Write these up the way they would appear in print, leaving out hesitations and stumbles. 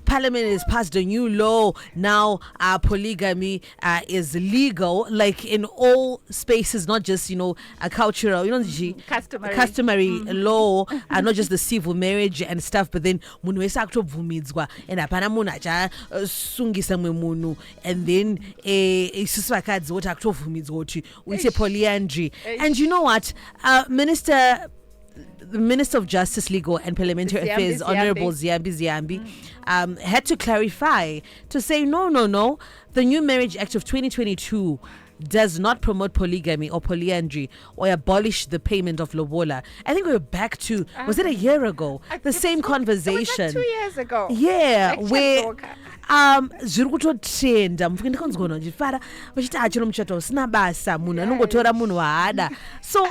Parliament has passed a new law now. Polygamy is legal, like in all spaces, not just a cultural, customary law, not just the civil marriage and stuff. But then munhu wese akutobvumidzwa and hapana munhu achasungisa mumwe munhu, and then isusu vakadzi woti akutobvumidzwa kuti uite polyandry. And you know what, the Minister of Justice, Legal and Parliamentary Affairs, Honorable Ziyambi, had to clarify to say, no. The new Marriage Act of 2022 does not promote polygamy or polyandry or abolish the payment of lobola. I think we were back to, was it a year ago? The same conversation. It was like 2 years ago. Yeah, where zviri kutotrenda mufuke ndikanzogona ndifara vachiti achiro muchato usina basa munhu anongotora munhu waada. So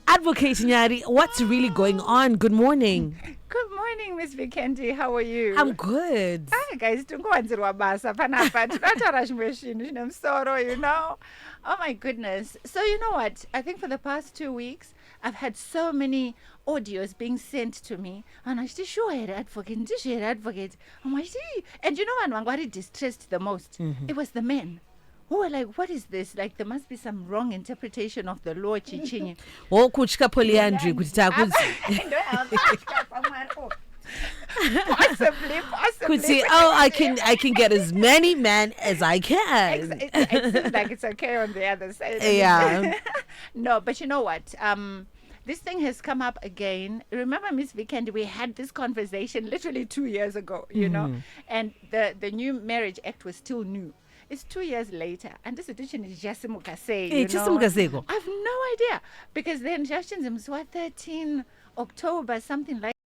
Advocate Nyari, what's really going on? Good morning. Good morning, Miss Vikendi. How are you? I'm good. Guys, tungowanzirwa basa panapa tinataura zvimwe zvinhu zvine musoro, Oh my goodness. So you know what? I think for the past 2 weeks, I've had so many audios being sent to me. And I said, sure, advocate. And vanhu vanga vari distressed the most. It was the men. Who were like, what is this? Like, there must be some wrong interpretation of the law, Chichinye. Kutya polyandry kuti takudzi. Possibly. Kuti, I can get as many men as I can. It seems like it's okay on the other side. Yeah. No, but you know what? This thing has come up again. Remember, Miss Vikendi, we had this conversation literally 2 years ago, and the new Marriage Act was still new. It's 2 years later, and this edition is Jasimukase. I have no idea, because then Justin's 13 October, something like